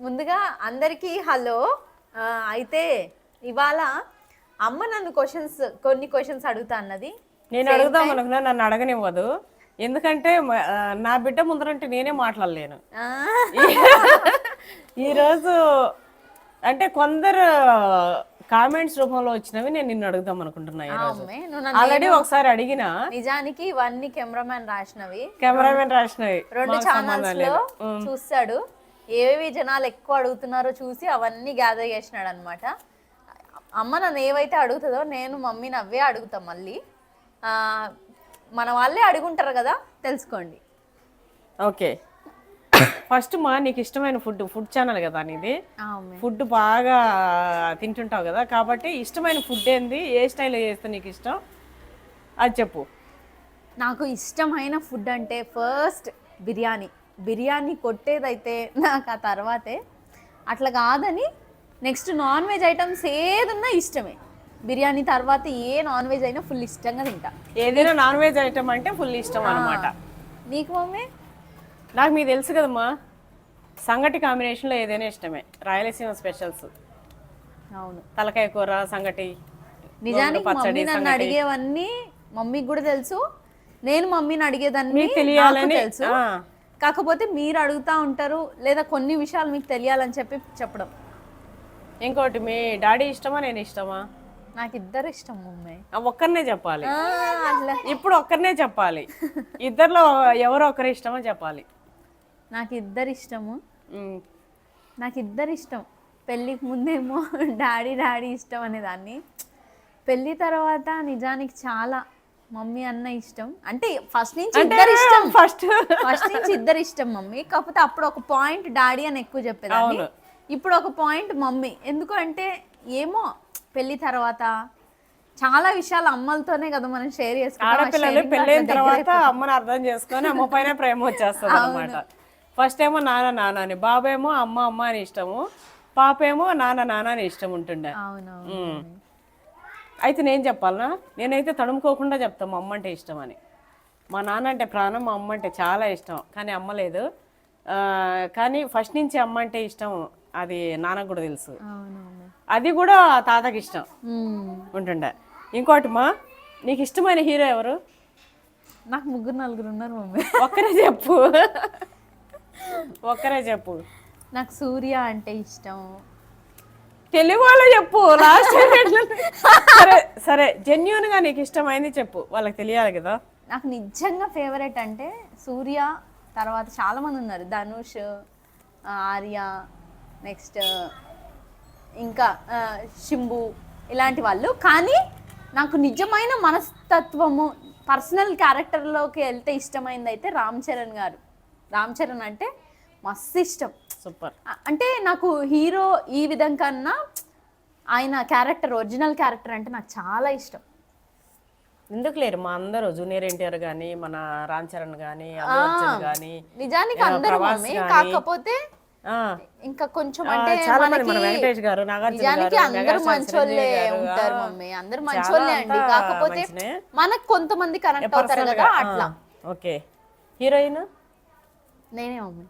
ముందుగా అందరికీ హలో. అయితే ఇవాళ అమ్మ నన్ను కొన్ని క్వశ్చన్స్ అడుగుతా అన్నది. నేను అడుగుదాం అనుకున్నా, నన్ను అడగనివ్వదు. ఎందుకంటే నా బిడ్డ ముందరంటే నేనే మాట్లాడలేను. ఈరోజు అంటే కొందరు కామెంట్స్ రూపంలో వచ్చినవి నేను నిన్ను అడుగుదాం అనుకుంటున్నా. ఆల్రెడీ ఒకసారి అడిగిన, నిజానికి ఇవన్నీ కెమెరామెన్ రాసినవి, రెండు మాకు ఛానల్స్ లో చూస్తాడు. ఏవేవి జనాలు ఎక్కువ అడుగుతున్నారో చూసి అవన్నీ గ్యాదర్ చేసినాడు అనమాట. అమ్మ నన్ను ఏవైతే అడుగుతుందో నేను మమ్మీని అవే అడుగుతాం. మళ్ళీ మన వాళ్ళే అడుగుంటారు కదా, తెలుసుకోండి. ఓకే, ఫస్ట్ నీకు ఇష్టమైన ఫుడ్ ఛానల్ కదా నీది. ఫుడ్ బాగా తింటుంటావు కదా, కాబట్టి ఇష్టమైన ఫుడ్ ఏంది, ఏ స్టైల్లో చేస్తే నీకు ఇష్టం అది చెప్పు. నాకు ఇష్టమైన ఫుడ్ అంటే ఫస్ట్ బిర్యానీ కొట్టేదైతే నాకు ఆ తర్వాతే. అట్లా కాదని నెక్స్ట్ నాన్ వెజ్ ఐటమ్స్ ఏదన్నా ఇష్టమే. బిర్యానీ తర్వాత ఏ నాన్ వెజ్ అయినా ఫుల్ ఇష్టంగా తింటా. ఏదైనా నాన్ వెజ్ ఐటమ్ అంటే ఫుల్ ఇష్టం అనమాట. నీకు మమ్మీ? నాకు మీకు తెలుసు కదమ్మా, సంగటి కాంబినేషన్లో ఏదైనా ఇష్టమే. రాయలసీమ స్పెషల్స్. అవును, తలకాయ కూర, సంగటి. నిజానికి మమ్మీ నన్ను అడిగేవన్నీ మమ్మీకి కూడా తెలుసు, నేను మమ్మీని అడిగేదాన్ని తెలియాలని తెలుసు. కాకపోతే మీరు అడుగుతూ ఉంటారు, లేదా కొన్ని విషయాలు మీకు తెలియాలని చెప్పడం. ఇంకోటి, మీ డాడీ ఇష్టమా నేను ఇష్టమా? నాకు ఇద్దరు ఇష్టం మమ్మీ. ఒక్కరినే చెప్పాలి ఇప్పుడు, ఒక్కరినే చెప్పాలి. ఇద్దరిలో ఎవరో ఒకరి ఇష్టమో చెప్పాలి. నాకు ఇద్దరు ఇష్టం. పెళ్ళికి ముందేమో డాడీ ఇష్టం అనేదాన్ని. పెళ్ళి తర్వాత నిజానికి చాలా మమ్మీ అన్న ఇష్టం. అంటే ఫస్ట్ నుంచి ఇద్దరు ఇష్టం మమ్మీ. కాకపోతే అప్పుడు ఒక పాయింట్ డాడీ అని ఎక్కువ చెప్పేదాన్ని, ఇప్పుడు ఒక పాయింట్ మమ్మీ. ఎందుకు అంటే ఏమో పెళ్లి తర్వాత చాలా విషయాలు అమ్మలతోనే కదా మనం షేర్ చేసుకుంటాం. ఆడపిల్లలు పెళ్ళైన తర్వాత అమ్మని అర్థం చేసుకొని అమ్మ పైన ప్రేమ వచ్చేస్తుంది అనమాట. ఫస్ట్ ఏమో నాన్న అని, బాబేమో అమ్మ అని ఇష్టము, పాపేమో నాన్న అని ఇష్టం ఉంటుండే. అయితే నేను చెప్పాలనా? నేనైతే తడుముకోకుండా చెప్తాను, మా అమ్మ అంటే ఇష్టం అని. మా నాన్న అంటే ప్రాణం, మా అమ్మ అంటే చాలా ఇష్టం. కానీ అమ్మ లేదు. కానీ ఫస్ట్ నుంచి అమ్మ అంటే ఇష్టం, అది నాన్నకు కూడా తెలుసు. అది కూడా తాతకి ఇష్టం ఉంటుండే. ఇంకోటి నీకు ఇష్టమైన హీరో ఎవరు? నాకు 3-4 ఉన్నారు మమ్మీ. ఒక్కరే చెప్పు. నాకు సూర్య అంటే ఇష్టం. తెలుగు వాళ్ళు చెప్పు. లాస్ట్ సరే జెన్యూన్ గా నీకు ఇష్టమైంది చెప్పు, వాళ్ళకి తెలియాలి కదా. నాకు నిజంగా ఫేవరెట్ అంటే సూర్య, తర్వాత చాలా మంది ఉన్నారు, ధనుష్, ఆర్య, నెక్స్ట్ ఇంకా శింబు, ఇలాంటి వాళ్ళు. కానీ నాకు నిజమైన మనస్తత్వము, పర్సనల్ క్యారెక్టర్లోకి వెళ్తే ఇష్టమైంది అయితే రామ్ చరణ్ అంటే మస్తు ఇష్టం. సూపర్. అంటే నాకు హీరో ఈ విధంగా కన్నా ఆయన క్యారెక్టర్, ఒరిజినల్ క్యారెక్టర్ అంటే నాకు చాలా ఇష్టం. ఎందుకు లేరు మా అందరూ, జూనియర్ ఎన్టీఆర్ గానీ, మన రామ్ చరణ్ గానీ, నిజానికి అందరూ. కాకపోతే ఇంకా కొంచెం అంటే వెంకటేష్ గారు, నిజానికి అందరూ మంచోళ్ళే ఉంటారు మమ్మీ, అందరూ మంచోళ్ళే అండి. కాకపోతే మనకు కొంతమంది కనెక్ట్ అవుతారు కదా, అట్లా. ఓకే, హీరోయిన్ నేనే మమ్మీ.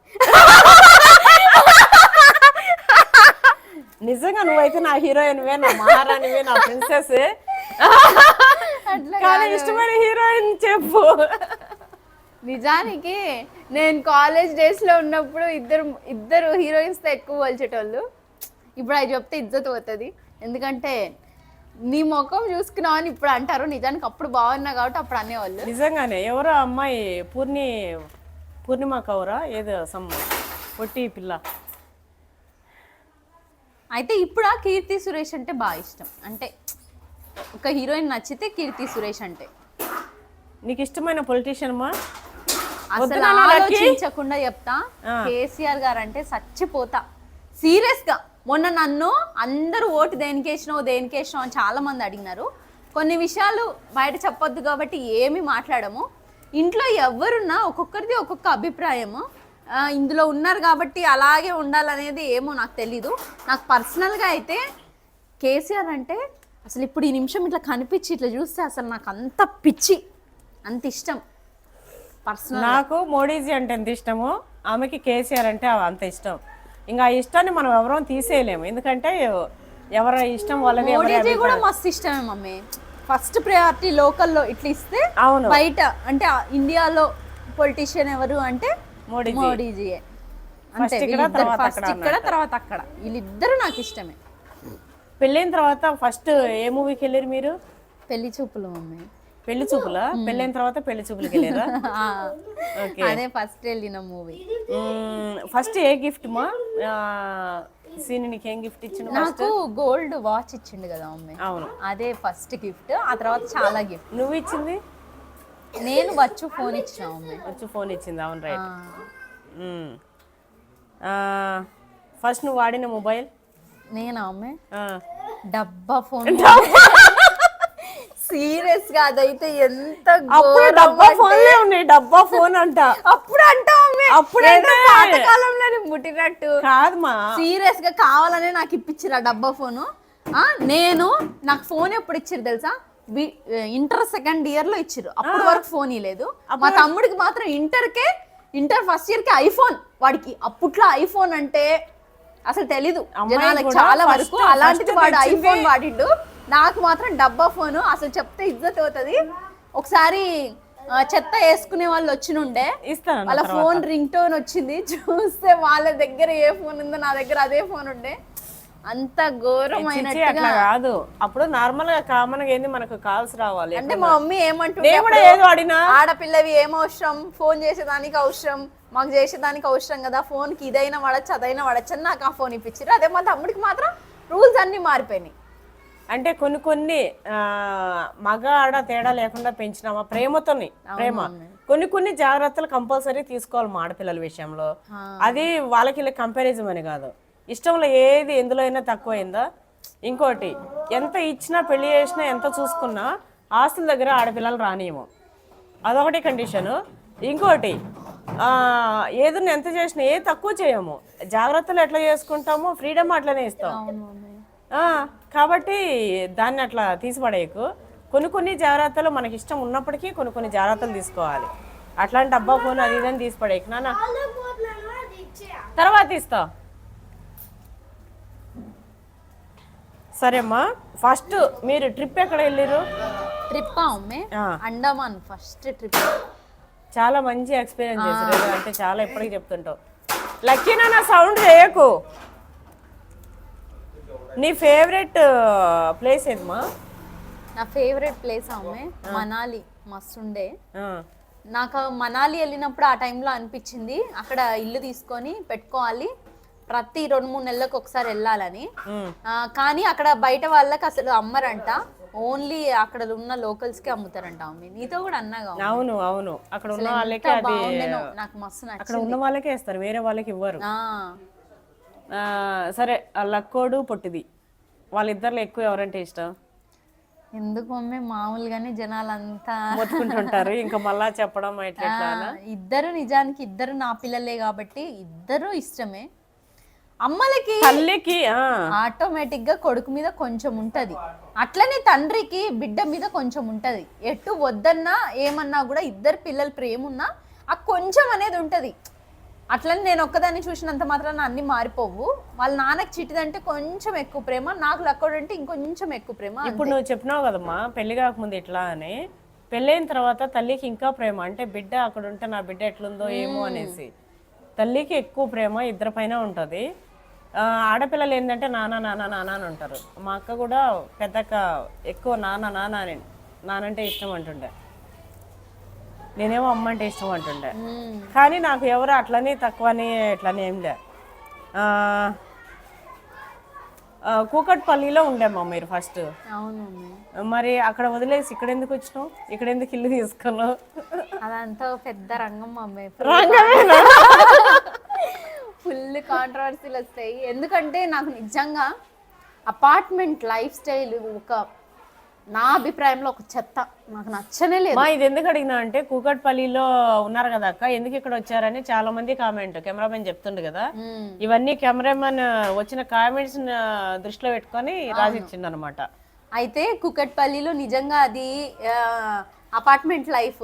నిజంగా నువ్వైతే నా హీరోయిన్వే, నా మహారాణివే, నా ప్రిన్సెస్. కానీ ఇష్టమైన హీరోయిన్ చెప్పు. నిజానికి నేను కాలేజ్ డేస్ లో ఉన్నప్పుడు ఇద్దరు హీరోయిన్స్ తో ఎక్కువ పోల్చేటోళ్ళు. ఇప్పుడు అది చెప్తే ఇజ్జత్ పోతుంది, ఎందుకంటే నీ ముఖం చూసుకున్నావు అని ఇప్పుడు అంటారు. నిజానికి అప్పుడు బాగున్నా కాబట్టి అప్పుడు అనేవాళ్ళు. నిజంగానే. ఎవరో అమ్మాయి పూర్ణిమ కౌరా ఏదో పొట్టి పిల్ల. అయితే ఇప్పుడు కీర్తి సురేష్ అంటే బాగా ఇష్టం. అంటే ఒక హీరోయిన్ నచ్చితే కీర్తి సురేష్ అంటే. నీకు ఇష్టమైన పొలిటీషియన్ అసలు ఆలోచించకుండా చెప్తా, కేసీఆర్ గారు అంటే చచ్చిపోతా సీరియస్ గా. మొన్న నన్ను అందరూ ఓటు దేనికేసినావు అని చాలా మంది అడిగినారు. కొన్ని విషయాలు బయట చెప్పొద్దు కాబట్టి ఏమి మాట్లాడము. ఇంట్లో ఎవరున్నా ఒక్కొక్కరిది ఒక్కొక్క అభిప్రాయము. ఇందులో ఉన్నారు కాబట్టి అలాగే ఉండాలనేది ఏమో నాకు తెలీదు. నాకు పర్సనల్గా అయితే కేసీఆర్ అంటే అసలు ఇప్పుడు ఈ నిమిషం ఇట్లా కనిపించి ఇట్లా చూస్తే అసలు నాకు అంత పిచ్చి, అంత ఇష్టం. నాకు మోడీజీ అంటే ఎంత ఇష్టమో ఆమెకి కేసీఆర్ అంటే అంత ఇష్టం. ఇంకా ఆ ఇష్టాన్ని మనం ఎవరో తీసేయలేము, ఎందుకంటే ఎవరి ఇష్టం వాళ్ళది. మోడీజీ కూడా మస్తు ఇష్టమే మమ్మీ. ఫస్ట్ ప్రయారిటీ లోకల్లో ఇట్లా ఇస్తే అవును, బయట అంటే ఇండియాలో పొలిటీషియన్ ఎవరు అంటే మోడీజీయే. అంతే, ఫస్ట్ ఇక్కడ తర్వాత అక్కడ, వీళ్ళిద్దరు నాకు ఇష్టమే. పెళ్ళైన తర్వాత ఫస్ట్ ఏ మూవీకి వెళ్ళారు మీరు? పెళ్లి చూపులు మమ్మీ. పెళ్లి చూపులా? పెళ్ళైన తర్వాత పెళ్లి చూపులకి వెళ్ళారా? ఓకే, అదే ఫస్ట్ వెళ్ళిన మూవీ. ఫస్ట్ ఏ గిఫ్ట్ మా సీని నీకు ఏం గిఫ్ట్ ఇచ్చిండు? నాకు గోల్డ్ వాచ్ ఇచ్చిండు కదా మమ్మీ. అవును, అదే ఫస్ట్ గిఫ్ట్. ఆ తర్వాత చాలా గిఫ్ట్. నువ్వు ఇచ్చింది? నేను వచ్చు ఫోన్ ఇచ్చిన మమ్మీ. వచ్చు ఫోన్ ఇచ్చింది, అవును రైట్. ఫస్ట్ నువ్వు వాడిన మొబైల్? నేనా మమ్మీ? డబ్బా ఫోన్. సీరియస్ గా అదైతే ఎంత డబ్బా ఫోన్లే ఉన్నాయి. డబ్బా ఫోన్ అంట అప్పుడు అంటా అప్పుడే పాతకాలంలో ముట్టినట్టు కాదు మా, సీరియస్ గా కావాలనే నాకు ఇప్పించారు ఆ డబ్బా ఫోను. నాకు ఫోన్ ఎప్పుడు ఇచ్చారు తెలుసా? ఇంటర్ సెకండ్ ఇయర్ లో ఇచ్చారు. అప్పటి వరకు ఫోన్ ఇలేదు. మా తమ్ముడికి మాత్రం ఇంటర్ ఫస్ట్ ఇయర్ కి ఐఫోన్. వాడికి అప్పట్లో ఐఫోన్ అంటే అసలు తెలీదు జనాలకు చాలా వరకు. అలాంటిది వాడు ఐఫోన్ వాడిండు. నాకు మాత్రం డబ్బా ఫోను. అసలు చెప్తే ఇజ్జత్ అవుతుంది. ఒకసారి చెత్త వేసుకునే వాళ్ళు వచ్చినుండే, వాళ్ళ ఫోన్ రింగ్ టోన్ వచ్చింది. చూస్తే వాళ్ళ దగ్గర ఏ ఫోన్ ఉందో నా దగ్గర అదే ఫోన్ ఉండే. అంత ఘోరమైనట్టుగా కాదు. అప్పుడు నార్మల్ గా కామన్ గా ఏంది, మనకు కాల్స్ రావాలి అంటే మా మమ్మీ ఏమంటుండే, ఆడపిల్లవి ఏం అవసరం, ఫోన్ చేసేదానికి అవసరం, మాకు చేసేదానికి అవసరం కదా, ఫోన్ కి ఇదైనా వాడచ్చు అదైనా వాడచ్చు అని నాకు ఆ ఫోన్ ఇప్పించారు. అదే మా తమ్ముడికి మాత్రం రూల్స్ అన్ని మారిపోయినాయి. అంటే కొన్ని మగ ఆడ తేడా లేకుండా పెంచినామా ప్రేమతోని. కొన్ని జాగ్రత్తలు కంపల్సరీ తీసుకోవాలి మా ఆడపిల్లల విషయంలో. అది వాళ్ళకి కంపారిజన్ అని కాదు, ఇష్టంలో ఏది ఎందులో అయినా తక్కువైందా. ఇంకోటి, ఎంత ఇచ్చినా పెళ్లి చేసినా ఎంత చూసుకున్నా ఆస్తుల దగ్గర ఆడపిల్లలు రానియము, అదొకటి కండిషను. ఇంకోటి, ఏదన్నా ఎంత చేసినా ఏ తక్కువ చేయము, జాగ్రత్తలు ఎట్లా చేసుకుంటామో ఫ్రీడమ్ అట్లనే ఇస్తాం. కాబట్టి దాన్ని అట్లా తీసిపడేయకు. కొన్ని జాగ్రత్తలు మనకి ఇష్టం ఉన్నప్పటికీ కొన్ని జాగ్రత్తలు తీసుకోవాలి. అట్లాంటి డబ్బా ఫోన్ అది ఇదని తీసిపడేయకు నాన్న, తర్వాత ఇస్తా. సరేమ్మా, ఫస్ట్ మీరు ట్రిప్ ఎక్కడ వెళ్ళారు? Trip Andaman first trip. చాలా మంచి ఎక్స్పీరియన్స్ చేశారు అంటే, చాలా ఎప్పటికీ చెప్తుంటావు. లక్కీనా నా సౌండ్ చేయకు. నీ ఫేవరెట్ ప్లేస్ ఏదమ్మా? నా ఫేవరెట్ ప్లేస్ మనాలి. మస్తుండే. నాకు మనాలి వెళ్ళినప్పుడు ఆ టైంలో అనిపించింది అక్కడ ఇల్లు తీసుకొని పెట్టుకోవాలి, ప్రతి 2-3 నెలలకు ఒకసారి వెళ్ళాలని. కానీ అక్కడ బయట వాళ్ళకి అసలు అమ్మరంట, ఓన్లీ అక్కడ ఉన్న లోకల్స్ కి అమ్ముతారంట. నీతో కూడా అన్నాగా? అవును అవును, అక్కడ ఉన్న వాళ్ళకి అది నాకు మస్తు నచ్చింది. అక్కడ ఉన్న వాళ్ళకే ఇస్తారు, వేరే వాళ్ళకి ఇవ్వరు. సరే, లక్కోడు పొట్టిది వాళ్ళిద్దరిలో ఎక్కువ ఎవరంటే ఇష్టం? ఎందుకు మమ్మీ, మామూలుగానే జనాలంతా మొత్తుకుంటుంటారు, ఇంకా మళ్ళా చెప్పడం ఎట్లా? ఇద్దరు నిజానికి ఇద్దరు నా పిల్లలే కాబట్టి ఇద్దరు ఇష్టమే. అమ్మలకి తల్లికి ఆటోమేటిక్ గా కొడుకు మీద కొంచెం ఉంటది, అట్లనే తండ్రికి బిడ్డ మీద కొంచెం ఉంటది. ఎటు వద్దన్నా ఏమన్నా కూడా ఇద్దరు పిల్లల ప్రేమ ఉన్నా ఆ కొంచెం అనేది ఉంటది. అట్లని నేను ఒక్కదాన్ని చూసినంత మాత్రాన అన్ని మారిపోవు. వాళ్ళ నాన్నకి చిట్టిదంటే కొంచెం ఎక్కువ ప్రేమ, నాకు లక్కోడంటే ఇంకొంచెం ఎక్కువ ప్రేమ. ఇప్పుడు నువ్వు చెప్పినావు కదమ్మా పెళ్లి కాకముందు ఇట్లా అని, పెళ్ళైన తర్వాత తల్లికి ఇంకా ప్రేమ. అంటే బిడ్డ అక్కడ ఉంటే నా బిడ్డ ఎట్లుందో ఏమో అనేసి తల్లికి ఎక్కువ ప్రేమ ఇద్దరి పైన ఉంటుంది. ఆడపిల్లలు ఏంటంటే నాన్న నాన్న నాన్న అని ఉంటారు. మా అక్క కూడా పెద్దక్క ఎక్కువ నానంటే ఇష్టం అంటుండే, నేనేమో అమ్మ అంటే ఇష్టం అంటుండే. కానీ నాకు ఎవరు అట్లని తక్కువని ఇట్లని ఏం లే. కూకట్పల్లిలో ఉండేమ్మా మీరు ఫస్ట్. మరి అక్కడ వదిలేసి ఇక్కడ ఎందుకు వచ్చినావు? ఇక్కడ ఎందుకు ఇల్లు తీసుకున్నావు? అదంతా పెద్ద రంగం మమ్మీ, ఫుల్ కాంట్రవర్సీలు వస్తాయి. ఎందుకంటే నాకు నిజంగా అపార్ట్మెంట్ లైఫ్ స్టైల్ నా అభిప్రాయంలో ఒక చెత్త, నాకు నచ్చనే లేదు. ఇది ఎందుకు అడిగినా అంటే, కూకట్పల్లిలో ఉన్నారు కదా అక్క, ఎందుకు ఇక్కడ వచ్చారని చాలా మంది కామెంట్ కెమెరామెన్ చెప్తుండు కదా, ఇవన్నీ కెమెరామెన్ వచ్చిన కామెంట్స్ దృష్టిలో పెట్టుకొని రాసిచ్చిండు అనమాట. అయితే కూకట్పల్లిలో నిజంగా అది అపార్ట్మెంట్ లైఫ్,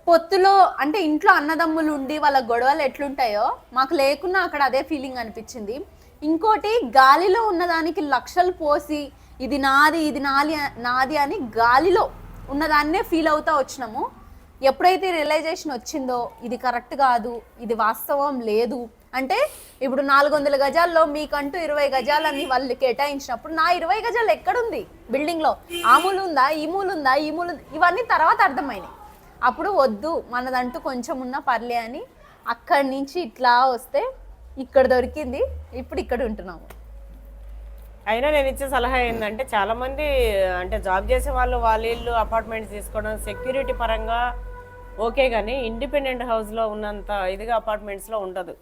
పొత్తులో అంటే ఇంట్లో అన్నదమ్ములు ఉండి వాళ్ళ గొడవలు ఎట్లుంటాయో మాకు లేకున్నా అక్కడ అదే ఫీలింగ్ అనిపించింది. ఇంకోటి గాలిలో ఉన్నదానికి లక్షలు పోసి ఇది నాది ఇది నాది అని గాలిలో ఉన్నదాన్నే ఫీల్ అవుతా వచ్చినాము. ఎప్పుడైతే రియలైజేషన్ వచ్చిందో ఇది కరెక్ట్ కాదు, ఇది వాస్తవం లేదు అంటే, ఇప్పుడు 400 గజాల్లో మీకంటూ 20 గజాలని వాళ్ళు కేటాయించినప్పుడు నా 20 గజాలు ఎక్కడుంది బిల్డింగ్లో? ఆ మూలు ఉందా, ఈ మూలు ఉందా, ఈ మూలు, ఇవన్నీ తర్వాత అర్థమైనాయి. అప్పుడు వద్దు మనదంటూ కొంచెం ఉన్నా పర్లే అని అక్కడి నుంచి ఇట్లా వస్తే ఇక్కడ దొరికింది, ఇప్పుడు ఇక్కడ ఉంటున్నాము. అయినా నేను ఇచ్చే సలహా ఏంటంటే, చాలామంది అంటే జాబ్ చేసే వాళ్ళు వాళ్ళ ఇల్లు అపార్ట్మెంట్స్ తీసుకోవడం సెక్యూరిటీ పరంగా ఓకే, కానీ ఇండిపెండెంట్ హౌస్లో ఉన్నంత ఇదిగా అపార్ట్మెంట్స్లో ఉండదు.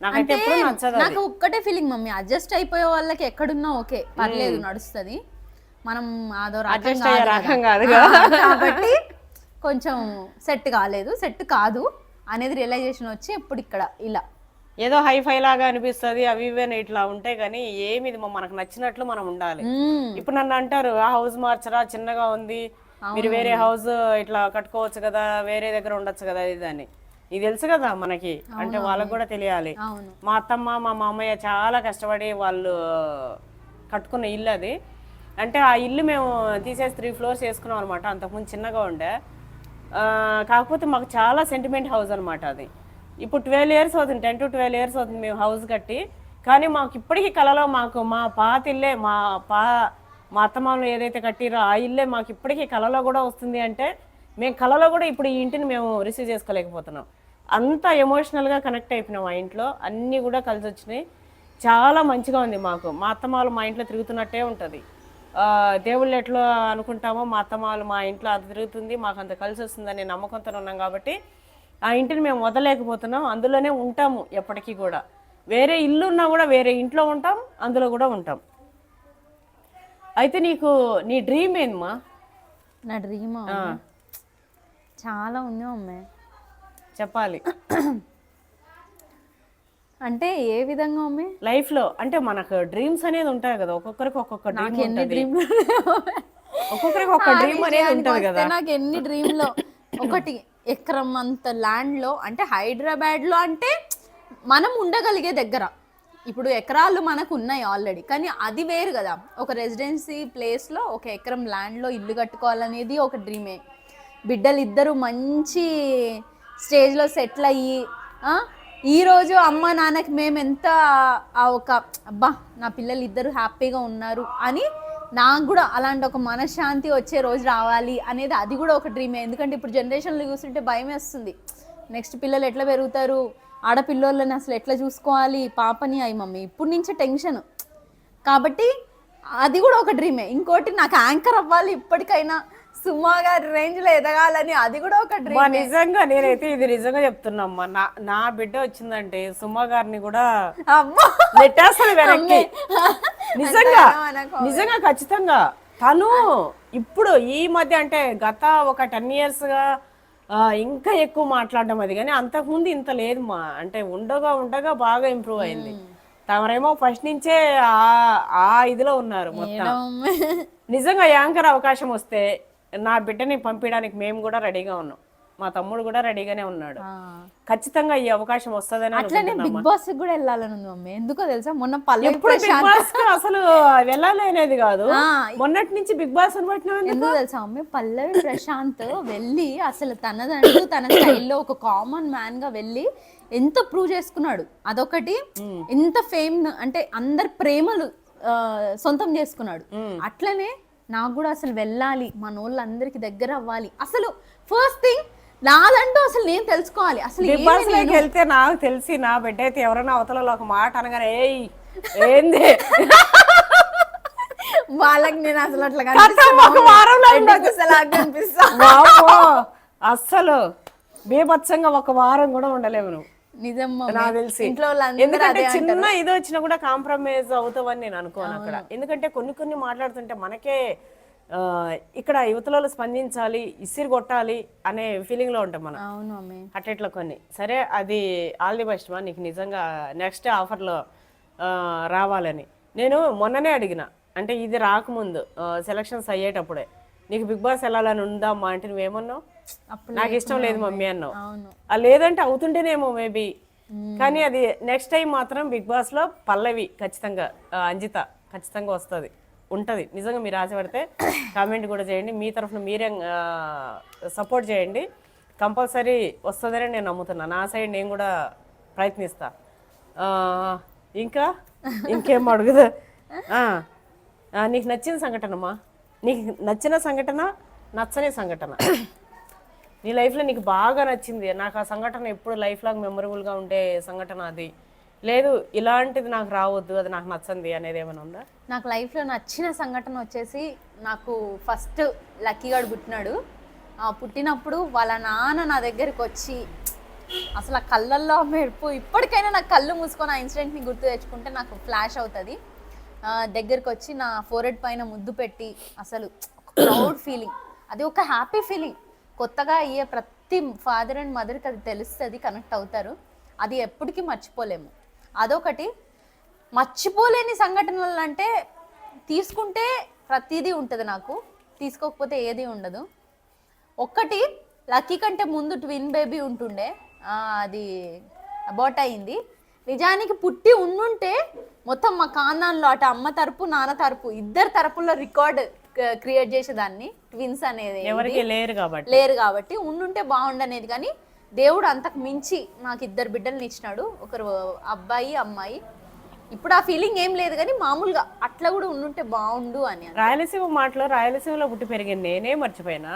నాకైతే ఎప్పుడు నచ్చదు. నాకు ఒక్కటే ఫీలింగ్ మమ్మీ, అడ్జస్ట్ అయిపోయే వాళ్ళకి ఎక్కడున్నా ఓకే పర్లేదు నడుస్తుంది, మనం అదో రకం కాదు కాబట్టి కొంచెం సెట్ కాలేదు, సెట్ కాదు అనేది రియలైజేషన్ వచ్చి ఇప్పుడు ఇక్కడ ఇలా ఏదో హైఫై లాగా అనిపిస్తుంది అవి ఇవన్నీ ఇట్లా ఉంటాయి, కానీ ఏమి మనకు నచ్చినట్లు మనం ఉండాలి. ఇప్పుడు నన్ను అంటారు ఆ హౌస్ మార్చరా చిన్నగా ఉంది, మీరు వేరే హౌస్ ఇట్లా కట్టుకోవచ్చు కదా, వేరే దగ్గర ఉండొచ్చు కదా ఇదని. ఇది తెలుసు కదా మనకి, అంటే వాళ్ళకు కూడా తెలియాలి. మా అత్తమ్మ మా మామయ్య చాలా కష్టపడి వాళ్ళు కట్టుకున్న ఇల్లు అది. అంటే ఆ ఇల్లు మేము తీసేసి 3 floors వేసుకున్నాం అనమాట. అంతకుముందు చిన్నగా ఉండే, కాకపోతే మాకు చాలా సెంటిమెంట్ హౌస్ అనమాట అది. ఇప్పుడు 12 years అవుతుంది, 10 to 12 years అవుతుంది మేము హౌస్ కట్టి. కానీ మాకు ఇప్పటికీ కళలో మాకు మా పాత ఇల్లే, మా అత్తమామలు ఏదైతే కట్టిరో ఆ ఇల్లే మాకు ఇప్పటికీ కళలో కూడా వస్తుంది. అంటే మేము కళలో కూడా ఇప్పుడు ఈ ఇంటిని మేము రిసీవ్ చేసుకోలేకపోతున్నాం, అంత ఎమోషనల్గా కనెక్ట్ అయిపోయినాం. ఆ ఇంట్లో అన్నీ కూడా కలిసి వచ్చినాయి, చాలా మంచిగా ఉంది మాకు. మా అత్తమామలు మా ఇంట్లో తిరుగుతున్నట్టే ఉంటుంది. దేవుళ్ళు ఎట్లా అనుకుంటామో మా అత్తమామలు మా ఇంట్లో అంత తిరుగుతుంది, మాకు అంత కలిసి వస్తుందని నమ్మకంతో ఉన్నాం. కాబట్టి ఆ ఇంటిని మేము వదలేకపోతున్నాం, అందులోనే ఉంటాము ఎప్పటికీ కూడా. వేరే ఇల్లు ఉన్నా కూడా వేరే ఇంట్లో ఉంటాం, అందులో కూడా ఉంటాం. అయితే నీ డ్రీమ్ ఏందమ్మా? నా డ్రీమ్ చాలా ఉంది అమ్మాయి, చెప్పాలి. అంటే ఏ విధంగా అమ్మే లైఫ్లో? అంటే మనకు డ్రీమ్స్ అనేది ఉంటాయి కదా, ఒక్కొక్కరికి ఒక్కొక్క డ్రీమ్ ఉంటుంది, ఒక్కొక్కరికి ఒక్క డ్రీమ్ అనేది ఉంటుంది కదా. నాకు ఎన్ని డ్రీమ్లో ఒకటి ఎకరం అంత ల్యాండ్లో, అంటే హైదరాబాద్లో అంటే మనం ఉండగలిగే దగ్గర. ఇప్పుడు ఎకరాలు మనకు ఉన్నాయి ఆల్రెడీ, కానీ అది వేరు కదా. ఒక రెసిడెన్సీ ప్లేస్లో ఒక ఎకరం ల్యాండ్లో ఇల్లు కట్టుకోవాలనేది ఒక డ్రీమే. బిడ్డలు ఇద్దరు మంచి స్టేజ్లో సెటిల్ అయ్యి, ఈరోజు అమ్మ నాన్నకి మేము ఎంత ఒక అబ్బా నా పిల్లలు ఇద్దరు హ్యాపీగా ఉన్నారు అని నాకు కూడా అలాంటి ఒక మనశ్శాంతి వచ్చే రోజు రావాలి అనేది అది కూడా ఒక డ్రీమే. ఎందుకంటే ఇప్పుడు జనరేషన్లో చూస్తుంటే భయం వేస్తుంది, నెక్స్ట్ పిల్లలు ఎట్లా పెరుగుతారు, ఆడపిల్లోళ్ళని అసలు ఎట్లా చూసుకోవాలి, పాపని అయి మమ్మీ ఇప్పుడు నుంచే టెన్షన్. కాబట్టి అది కూడా ఒక డ్రీమే. ఇంకోటి నాకు యాంకర్ అవ్వాలి, ఇప్పటికైనా సుమా గారి రేంజ్ లో ఎదగాలని, అది కూడా ఒక డ్రీమ్. నిజంగా నేనైతే ఇది నిజంగా చెప్తున్నామ్మా, నా బిడ్డ వచ్చిందంటే సుమా గారిని కూడా నెట్టేస్తాను వెనక్కి. నిజంగా నిజంగా ఖచ్చితంగా. తను ఇప్పుడు ఈ మధ్య అంటే గత ఒక 10 years గా ఇంకా ఎక్కువ మాట్లాడడం అది, కానీ అంతకుముందు ఇంత లేదు మా. అంటే ఉండగా బాగా ఇంప్రూవ్ అయింది. తమరేమో ఫస్ట్ నుంచే ఆ ఇదిలో ఉన్నారు మొత్తం. నిజంగా యాంకర్ అవకాశం వస్తే నా బిడ్డని పంపించడానికి మేము కూడా రెడీగా ఉన్నాం, మా తమ్ముడు కూడా రెడీగానే ఉన్నాడు. ఖచ్చితంగా ఈ అవకాశం వస్తుందని. అట్లనే బిగ్ బాస్ కూడా వెళ్ళాలని ఉంది మమ్మీ. ఎందుకో తెలుసా, మొన్న అసలు వెళ్ళాలి అనేది కాదు, మొన్నటి నుంచి బిగ్ బాస్ ఎందుకు తెలుసా మమ్మీ, పల్లవి ప్రశాంత్ వెళ్ళి అసలు తనదంటూ తన స్టైల్లో ఒక కామన్ మ్యాన్ గా వెళ్ళి ఎంత ప్రూవ్ చేసుకున్నాడు. అదొకటి, ఎంత ఫేమ్ అంటే అందరి ప్రేమలు సొంతం చేసుకున్నాడు. అట్లనే నాకు కూడా అసలు వెళ్ళాలి, మన వాళ్ళందరికి దగ్గర అవ్వాలి. అసలు ఫస్ట్ థింగ్ నాదంటూ అసలు నేను తెలుసుకోవాలి. అసలు వెళ్తే నాకు తెలిసి నా బిడ్డ అయితే ఎవరైనా అవతలలో ఒక మాట అనగానే ఏంది వాళ్ళకి నేను అసలు అట్లా అస్సలు బీభత్సంగా ఒక వారం కూడా ఉండలేవు నువ్వు. నిజం నాకు తెలిసి. ఎందుకంటే చిన్న ఇది వచ్చినా కూడా కాంప్రమైజ్ అవుతావని నేను అనుకోను అక్కడ. ఎందుకంటే కొన్ని మాట్లాడుతుంటే మనకే ఇక్కడ యువతలో స్పందించాలి, ఇసిరి కొట్టాలి అనే ఫీలింగ్ లో ఉంటాం మనం. అట్లా కొన్ని. సరే, అది ఆల్ ది బెస్ట్ మా, నీకు నిజంగా నెక్స్ట్ ఆఫర్లో రావాలని. నేను మొన్ననే అడిగిన, అంటే ఇది రాకముందు సెలక్షన్స్ అయ్యేటప్పుడే, నీకు బిగ్ బాస్ వెళ్ళాలని ఉందమ్మా అంటే నువ్వేమన్నావు? నాకు ఇష్టం లేదు మమ్మీ అన్నావు. అవును. లేదంటే అవుతుంటేనేమో మేబీ. కానీ అది నెక్స్ట్ టైం మాత్రం బిగ్ బాస్ లో పల్లవి ఖచ్చితంగా, అంజిత ఖచ్చితంగా వస్తుంది, ఉంటుంది. నిజంగా మీరు ఆశపడితే కామెంట్ కూడా చేయండి, మీ తరఫున మీరే సపోర్ట్ చేయండి. కంపల్సరీ వస్తుందని నేను నమ్ముతున్నా. నా సైడ్ నేను కూడా ప్రయత్నిస్తా. ఇంకా ఇంకేం అడుగుదా? నీకు నచ్చిన సంఘటనమ్మా, నీకు నచ్చిన సంఘటన, నచ్చని సంఘటన, నీ లైఫ్లో నీకు బాగా నచ్చింది, నాకు ఆ సంఘటన ఎప్పుడు లైఫ్ లాంగ్ మెమొరబుల్గా ఉండే సంఘటన అది, లేదు ఇలాంటిది నాకు రావద్దు, అది నాకు నచ్చంది అనేది ఏమైనా ఉందా? నాకు లైఫ్లో నచ్చిన సంఘటన వచ్చేసి, నాకు ఫస్ట్ లక్కీగాడు పుట్టినాడు. పుట్టినప్పుడు వాళ్ళ నాన్న నా దగ్గరికి వచ్చి అసలు ఆ కళ్ళల్లో మెరుపు, ఇప్పటికైనా నాకు కళ్ళు మూసుకొని ఆ ఇన్సిడెంట్ని గుర్తు తెచ్చుకుంటే నాకు ఫ్లాష్ అవుతుంది. దగ్గరికి వచ్చి నా ఫోరెడ్ పైన ముద్దు పెట్టి అసలు ప్రౌడ్ ఫీలింగ్, అది ఒక హ్యాపీ ఫీలింగ్. కొత్తగా అయ్యే ప్రతి ఫాదర్ అండ్ మదర్కి అది తెలుస్తుంది, కనెక్ట్ అవుతారు. అది ఎప్పటికీ మర్చిపోలేము. అదొకటి. మర్చిపోలేని సంఘటనలు అంటే తీసుకుంటే ప్రతిదీ ఉంటుంది నాకు, తీసుకోకపోతే ఏది ఉండదు. ఒక్కటి, లక్కీ కంటే ముందు ట్విన్ బేబీ ఉంటుండే, అది అబార్ట్ అయింది. నిజానికి పుట్టి ఉండుంటే మొత్తం మా ఖాందాన్లో అటు అమ్మ తరపు నాన్న తరపు ఇద్దరు తరపుల్లో రికార్డ్ క్రియేట్ చేసేదాన్ని. ట్విన్స్ అనేది ఎవరికి లేరు కాబట్టి ఉండుంటే బాగుండనేది. కానీ దేవుడు అంతకు మించి నాకు ఇద్దరు బిడ్డల్ని ఇచ్చినాడు, ఒకరు అబ్బాయి అమ్మాయి. ఇప్పుడు ఆ ఫీలింగ్ ఏం లేదు, కానీ మామూలుగా అట్లా కూడా ఉండుంటే బాగుండు అని. రాయలసీమ మాటలో, రాయలసీమలో పుట్టి పెరిగింది నేనే మర్చిపోయినా,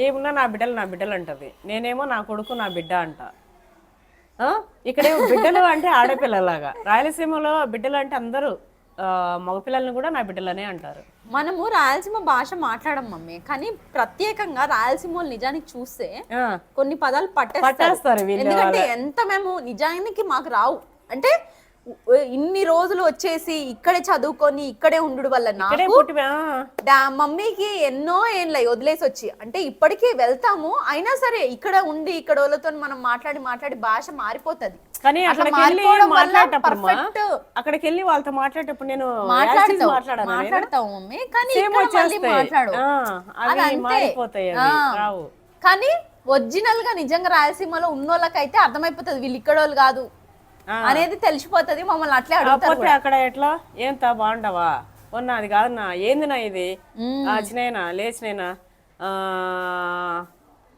ఏమున్నా నా బిడ్డలు అంటది, నేనేమో నా కొడుకు నా బిడ్డ అంట. ఇక్కడేమో బిడ్డలు అంటే ఆడపిల్లలాగా, రాయలసీమలో బిడ్డలు అంటే అందరూ మగపిల్లల్ని కూడా నా బిడ్డలనే అంటారు. మనము రాయలసీమ భాష మాట్లాడం మమ్మీ, కానీ ప్రత్యేకంగా రాయలసీమ నిజానికి చూస్తే కొన్ని పదాలు పట్టేస్తారు. ఎందుకంటే ఎంత మేము నిజానికి మాకు రావు, అంటే ఇన్ని రోజులు వచ్చేసి ఇక్కడే చదువుకొని ఇక్కడే ఉండు వల్ల నాకు మమ్మీకి ఎన్నో ఏళ్ళై వదిలేసి వచ్చి, అంటే ఇప్పటికీ వెళ్తాము అయినా సరే ఇక్కడ ఉండి ఇక్కడ వాళ్ళతో మనం మాట్లాడి భాష మారిపోతుంది. కానీ అక్కడికి వెళ్ళి వాళ్ళతో మాట్లాడేటప్పుడు నేను మాట్లాడతావు మమ్మీ, కానీ మాట్లాడు. కానీ ఒరిజినల్ గా నిజంగా రాయలసీమలో ఉన్నోళ్ళకైతే అర్థమైపోతుంది వీళ్ళు ఇక్కడ వాళ్ళు కాదు అనేది తెలిసిపోతుంది. మమ్మల్ని అట్లే అడుగుతారు. అక్కడ ఎట్లా ఏంత బాగుండవా ఉన్నా, అది కాదన్నా, ఏందినా ఇది, చిన్నైనా లేచినైనా,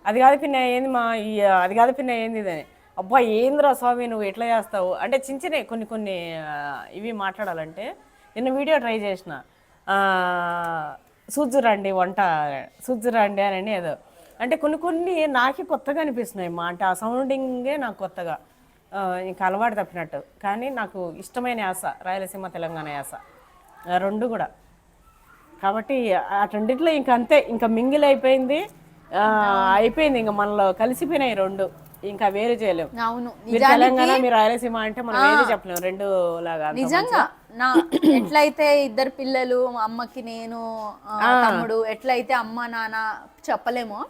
అది కాదు పిన్న ఏంది మా, అది కాదు పిన్న ఏంది ఇదని, అబ్బా ఏందిరా స్వామి నువ్వు ఎట్లా చేస్తావు అంటే చిన్న కొన్ని ఇవి మాట్లాడాలంటే. నిన్న వీడియో ట్రై చేసిన, సూజురండి వంట సూజురండి అని ఏదో, అంటే కొన్ని నాకే కొత్తగా అనిపిస్తున్నాయి మా, అంటే ఆ సౌండింగే నాకు కొత్తగా, ఇంకా అలవాటు తప్పినట్టు. కానీ నాకు ఇష్టమైన యాస రాయలసీమ తెలంగాణ యాస రెండు కూడా. కాబట్టి అటన్నిటిలో ఇంకా అంతే, ఇంకా మింగిల్ అయిపోయింది, అయిపోయింది, ఇంకా మనలో కలిసిపోయినాయి రెండు, ఇంకా వేరు చేయలేము. అవును, మీరు తెలంగాణ మీరు రాయలసీమ అంటే మనం వేరే చెప్పలేము, రెండు లాగా. నిజంగా నా ఎట్లయితే ఇద్దరు పిల్లలు, అమ్మకి నేను తమ్ముడు, ఎట్లయితే అమ్మ నాన్న చెప్పలేమో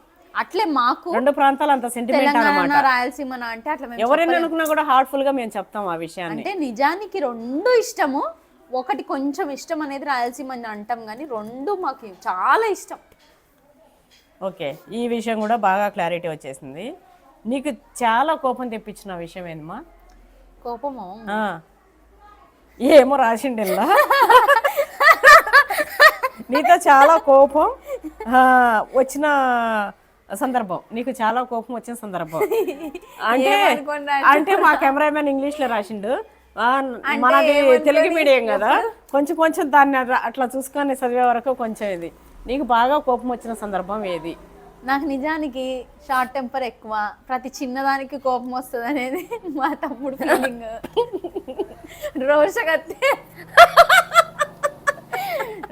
అట్లే మాకు రెండు ప్రాంతాలు అంత సెంటిమెంట్ అన్నమాట. రాయలసీమ అంటే అట్లా ఎవరైనా అనుకున్నా కూడా హార్ట్ఫుల్ గా మేము చెప్తాం ఆ విషయాన్ని. అంటే నిజానికి రెండు ఇష్టము, ఒకటి కొంచెం ఇష్టం అనేది రాయలసీమ అని అంటాం, కానీ రెండు మాకు చాలా ఇష్టం. ఓకే, ఈ విషయం కూడా బాగా క్లారిటీ వచ్చేసింది. నీకు చాలా కోపం తెప్పించిన విషయం ఏందమ్మా? కోపము ఏమో రాసిండిల్లా నీతో చాలా కోపం వచ్చిన సందర్భం, నీకు చాలా కోపం వచ్చిన సందర్భం అంటే మా కెమెరామెన్ ఇంగ్లీష్ లో రాసిండు, మనది తెలుగు మీడియం కదా, కొంచెం దాన్ని అట్లా చూసుకొని చదివే వరకు కొంచెం ఇది. నీకు బాగా కోపం వచ్చిన సందర్భం ఏది? నాకు నిజానికి షార్ట్ టెంపర్ ఎక్కువ, ప్రతి చిన్నదానికి కోపం వస్తుంది అనేది మా తమ్ముడు ఫీలింగ్.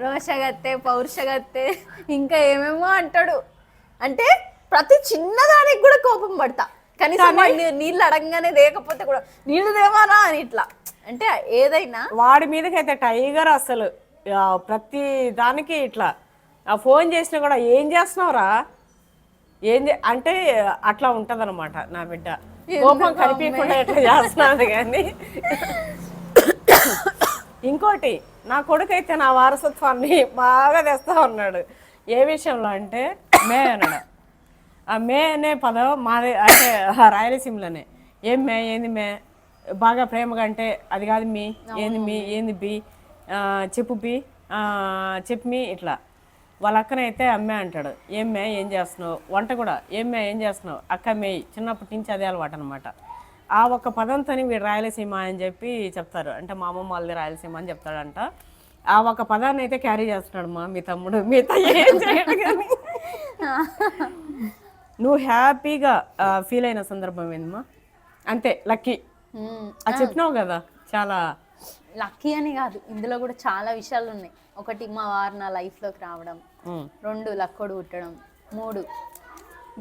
రోషగత్తే పౌరుషగత్తే ఇంకా ఏమేమో అంటాడు, అంటే ప్రతి చిన్నదానికి కూడా కోపం పడతా. కనీసం నీళ్ళు అడగగానే లేకపోతే కూడా నీళ్లు దేవాలా అని ఇట్లా, అంటే ఏదైనా వాడి మీదకైతే టైగర్ అసలు ప్రతి దానికి ఇట్లా ఫోన్ చేసినా కూడా ఏం చేస్తున్నావురా అంటే అట్లా ఉంటది అనమాట. నా బిడ్డ కోపం కనిపించకుండా ఎట్లా చేస్తున్నది. కానీ ఇంకోటి, నా కొడుకైతే నా వారసత్వాన్ని బాగా తెస్తా ఉన్నాడు. ఏ విషయంలో అంటే మే అన్నాడు, ఆ మే అనే పదం మాది అంటే రాయలసీమలోనే. ఏం మే ఏంది మే, బాగా ప్రేమగా అంటే అది కాదు మీ, ఏంది మీ, ఏంది బి, చెప్పు బి, చెప్పు మీ, ఇట్లా. వాళ్ళ అక్కనైతే అమ్మే అంటాడు. ఏం మే ఏం చేస్తున్నావు, వంట కూడా ఏం మే ఏం చేస్తున్నావు, అక్క మేయి. చిన్నప్పటి నుంచి అదే అలవాటు అనమాట. ఆ ఒక్క పదంతోని వీడు రాయలసీమ అని చెప్పి చెప్తారు. అంటే మా అమ్మమ్మ వాళ్ళది రాయలసీమ అని చెప్తాడంట. ఆ ఒక పదాన్ని అయితే క్యారీ చేస్తున్నాడు మా మీ తమ్ముడు. మిగతా ఏం చేయడు కానీ. నువ్వు హ్యాపీగా ఫీల్ అయిన సందర్భం ఏందమ్మా? అంతే లక్కీ. అది చెప్పినావు కదా చాలా. లక్కీ అని కాదు, ఇందులో కూడా చాలా విషయాలు ఉన్నాయి. ఒకటి, మా వారు నా లైఫ్లోకి రావడం. 2, లక్కోడు పుట్టడం. 3,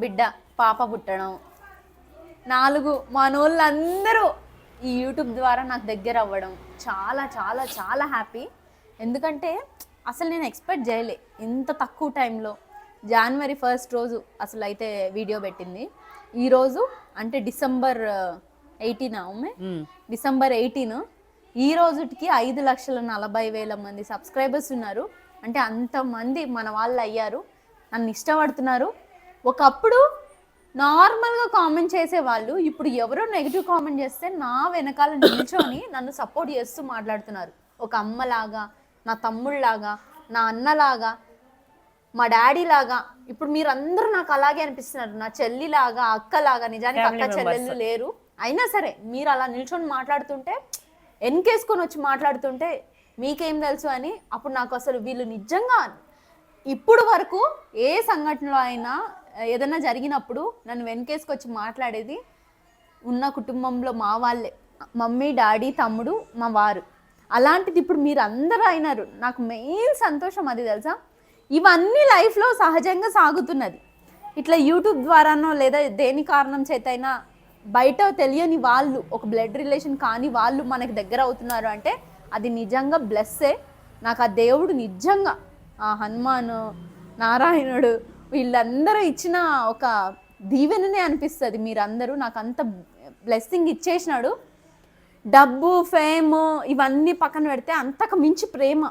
బిడ్డ పాప పుట్టడం. 4, మనోళ్ళందరూ ఈ యూట్యూబ్ ద్వారా నాకు దగ్గర అవ్వడం. చాలా చాలా చాలా హ్యాపీ. ఎందుకంటే అసలు నేను ఎక్స్పెక్ట్ చేయలే ఇంత తక్కువ టైంలో. జనవరి 1 రోజు అసలు అయితే వీడియో పెట్టింది. ఈరోజు అంటే డిసెంబర్ 18 డిసెంబర్ 18 ఈ రోజుకి 5,40,000 మంది సబ్స్క్రైబర్స్ ఉన్నారు. అంటే అంతమంది మన వాళ్ళు అయ్యారు, నన్ను ఇష్టపడుతున్నారు. ఒకప్పుడు నార్మల్గా కామెంట్ చేసేవాళ్ళు ఇప్పుడు ఎవరో నెగిటివ్ కామెంట్ చేస్తే నా వెనకాల నిల్చొని నన్ను సపోర్ట్ చేస్తూ మాట్లాడుతున్నారు. ఒక అమ్మలాగా, నా తమ్ముళ్ళలాగా, నా అన్నలాగా, మా డాడీ లాగా. ఇప్పుడు మీరు అందరూ నాకు అలాగే అనిపిస్తున్నారు, నా చెల్లిలాగా, అక్కలాగా. నిజానికి అక్క చెల్లెళ్ళు లేరు, అయినా సరే మీరు అలా నిల్చొని మాట్లాడుతుంటే, ఎన్కేసుకొని వచ్చి మాట్లాడుతుంటే మీకేం తెలుసు అని. అప్పుడు నాకు అసలు వీళ్ళు నిజంగా ఇప్పుడు వరకు ఏ సంఘటనలో అయినా ఏదైనా జరిగినప్పుడు నన్ను వెనకేసుకొచ్చి మాట్లాడేది ఉన్న కుటుంబంలో మా వాళ్ళే, మమ్మీ, డాడీ, తమ్ముడు, మా వారు. అలాంటిది ఇప్పుడు మీరు అందరూ అయినారు. నాకు మెయిన్ సంతోషం అది తెలుసా. ఇవన్నీ లైఫ్లో సహజంగా సాగుతున్నది. ఇట్లా యూట్యూబ్ ద్వారానో లేదా దేని కారణం చేతైనా బయట తెలియని వాళ్ళు, ఒక బ్లడ్ రిలేషన్ కానీ వాళ్ళు మనకు దగ్గర అవుతున్నారు అంటే అది నిజంగా బ్లెస్సే. నాకు ఆ దేవుడు నిజంగా, ఆ హనుమాన్, నారాయణుడు వీళ్ళందరూ ఇచ్చిన ఒక దీవెననే అనిపిస్తుంది. మీరందరూ నాకు అంత బ్లెస్సింగ్ ఇచ్చేసినాడు. డబ్బు, ఫేమ్ ఇవన్నీ పక్కన పెడితే అంతకు మించి ప్రేమ.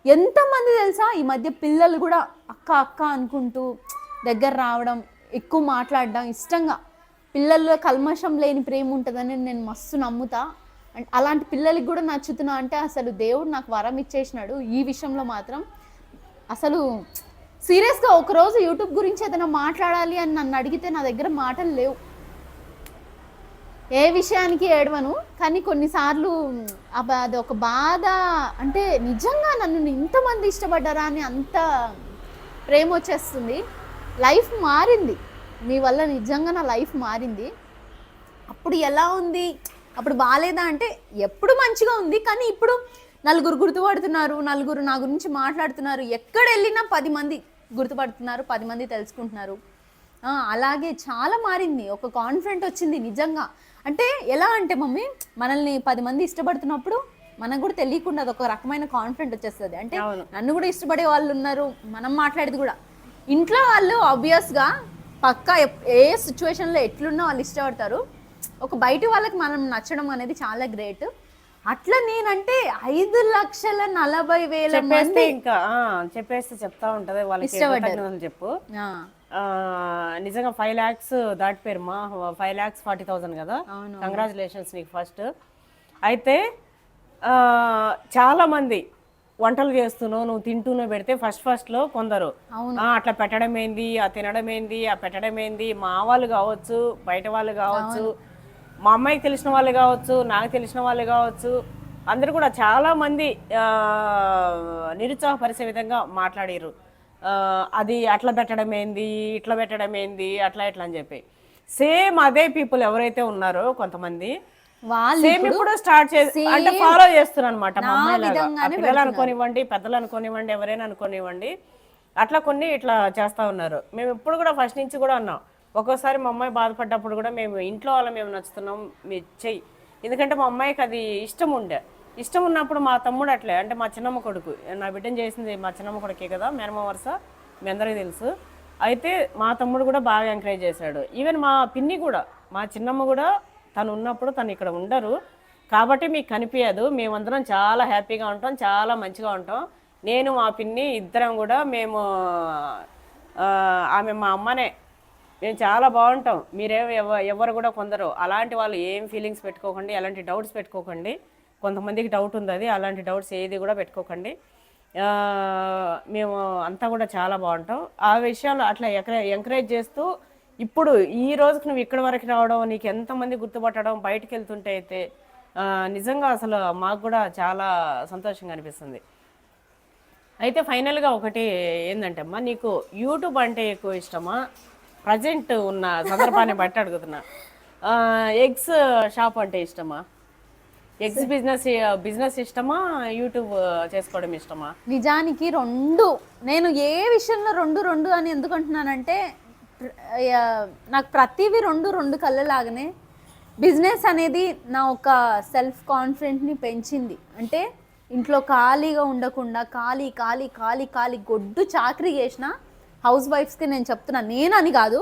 ఎంతమంది తెలుసా ఈ మధ్య పిల్లలు కూడా అక్క అక్క అనుకుంటూ దగ్గర రావడం, ఎక్కువ మాట్లాడడం, ఇష్టంగా. పిల్లల్లో కల్మషం లేని ప్రేమ ఉంటుందని నేను మస్తు నమ్ముతా. అలాంటి పిల్లలకి కూడా నచ్చుతున్నా అంటే అసలు దేవుడు నాకు వరం ఇచ్చేసినాడు. ఈ విషయంలో మాత్రం అసలు సీరియస్గా ఒకరోజు యూట్యూబ్ గురించి ఏదైనా మాట్లాడాలి అని నన్ను అడిగితే నా దగ్గర మాటలు లేవు. ఏ విషయానికి ఏడవను, కానీ కొన్నిసార్లు అది ఒక బాధ. అంటే నిజంగా నన్ను ఇంతమంది ఇష్టపడ్డారా అని అంత ప్రేమ వచ్చేస్తుంది. లైఫ్ మారింది మీ వల్ల, నిజంగా నా లైఫ్ మారింది. అప్పుడు ఎలా ఉంది, అప్పుడు బాగాలేదా అంటే ఎప్పుడు మంచిగా ఉంది. కానీ ఇప్పుడు నలుగురు గుర్తుపడుతున్నారు, నలుగురు నా గురించి మాట్లాడుతున్నారు. ఎక్కడ వెళ్ళినా 10 మంది గుర్తుపడుతున్నారు, 10 మంది తెలుసుకుంటున్నారు. అలాగే చాలా మారింది, ఒక కాన్ఫిడెంట్ వచ్చింది నిజంగా. అంటే ఎలా అంటే మమ్మీ, మనల్ని 10 మంది ఇష్టపడుతున్నప్పుడు మనకు కూడా తెలియకుండా అది ఒక రకమైన కాన్ఫిడెంట్ వచ్చేస్తుంది. అంటే నన్ను కూడా ఇష్టపడే వాళ్ళు ఉన్నారు, మనం మాట్లాడేది కూడా. ఇంట్లో వాళ్ళు ఆబ్వియస్గా పక్కా ఏ సిచ్యువేషన్లో ఎట్లున్నా వాళ్ళు ఇష్టపడతారు. ఒక బయట వాళ్ళకి మనం నచ్చడం అనేది చాలా గ్రేట్. అట్లా నేనంటే 5,40,000 మంది ఇంకా చెప్పేస్తే చెప్తా ఉంటది వాళ్ళకి చెప్పు. నిజంగా 5 lakhs దాటిపోయారు మా, 5,40,000 కదా. కంగ్రాచులేషన్స్ నీకు ఫస్ట్. అయితే చాలా మంది వంటలు చేస్తున్నావు, నువ్వు తింటూనే పెడితే ఫస్ట్లో కొందరు అట్లా పెట్టడం ఏంది, ఆ తినడం ఏంది, ఆ పెట్టడం ఏంది, మా వాళ్ళు కావచ్చు, బయట వాళ్ళు కావచ్చు, మా అమ్మాయికి తెలిసిన వాళ్ళు కావచ్చు, నాకు తెలిసిన వాళ్ళు కావచ్చు, అందరు కూడా చాలా మంది నిరుత్సాహపరిచే విధంగా మాట్లాడారు. అది అట్లా పెట్టడం ఏంది, ఇట్లా పెట్టడం ఏంది, అట్లా ఇట్లా అని చెప్పి. సేమ్ అదే పీపుల్ ఎవరైతే ఉన్నారో కొంతమంది సేమ్ ఇప్పుడు స్టార్ట్ చేసి అంటే ఫాలో చేస్తున్నారు అనమాట. మా అమ్మాయి పిల్లలు అనుకోనివ్వండి, పెద్దలు అనుకోనివ్వండి, ఎవరైనా అనుకోనివ్వండి, అట్లా కొన్ని ఇట్లా చేస్తా ఉన్నారు. మేము ఇప్పుడు కూడా ఫస్ట్ నుంచి కూడా అన్నాం, ఒక్కోసారి మా అమ్మాయి బాధపడ్డప్పుడు కూడా మేము ఇంట్లో వాళ్ళ మేము నచ్చుతున్నాం మీ చెయ్యి. ఎందుకంటే మా అమ్మాయికి అది ఇష్టం ఉండే. ఇష్టం ఉన్నప్పుడు మా తమ్ముడు అట్లే, అంటే మా చిన్నమ్మ కొడుకు, నా బిడ్డను చేసింది మా చిన్నమ్మ కొడుకే కదా, మేనమ్మ వరుస, మీ అందరికీ తెలుసు. అయితే మా తమ్ముడు కూడా బాగా ఎంకరేజ్ చేశాడు. ఈవెన్ మా పిన్ని కూడా, మా చిన్నమ్మ కూడా తను ఉన్నప్పుడు తను ఇక్కడ ఉండరు కాబట్టి మీకు కనిపించదు. మేమందరం చాలా హ్యాపీగా ఉంటాం, చాలా మంచిగా ఉంటాం. నేను మా పిన్ని ఇద్దరం కూడా మేము ఆమె మా అమ్మనే మేము చాలా బాగుంటాం. ఎవరు కూడా కొందరు అలాంటి వాళ్ళు ఏం ఫీలింగ్స్ పెట్టుకోకండి, ఎలాంటి డౌట్స్ పెట్టుకోకండి. కొంతమందికి డౌట్ ఉంది, అది అలాంటి డౌట్స్ ఏది కూడా పెట్టుకోకండి. మేము అంతా కూడా చాలా బాగుంటాం. ఆ విషయాలు అట్లా ఎంకరేజ్ చేస్తూ ఇప్పుడు ఈ రోజుకి నువ్వు ఇక్కడి వరకు రావడం, నీకు ఎంతమంది గుర్తుపట్టడం, బయటకు వెళ్తుంటే అయితే నిజంగా అసలు మాకు కూడా చాలా సంతోషంగా అనిపిస్తుంది. అయితే ఫైనల్గా ఒకటి ఏంటంటే అమ్మా, నీకు యూట్యూబ్ అంటే ఎక్కువ ఇష్టమా, ప్రజెంట్ ఉన్న సందర్భాన్ని బట్టి అడుగుతున్నా, ఎగ్స్ షాప్ అంటే ఇష్టమా, ఎగ్స్ బిజినెస్ ఇష్టమా, యూట్యూబ్ చేసుకోవడం ఇష్టమా? నిజానికి రెండు, నేను ఏ విషయంలో రెండు అని ఎందుకు అంటున్నానంటే నాకు ప్రతివి రెండు కళ్ళలాగానే. బిజినెస్ అనేది నా ఒక సెల్ఫ్ కాన్ఫిడెంట్ని పెంచింది. అంటే ఇంట్లో ఖాళీగా ఉండకుండా ఖాళీ గొడ్డు చాకరీ చేసిన హౌస్ వైఫ్స్కి నేను చెప్తున్నా, నేనని కాదు,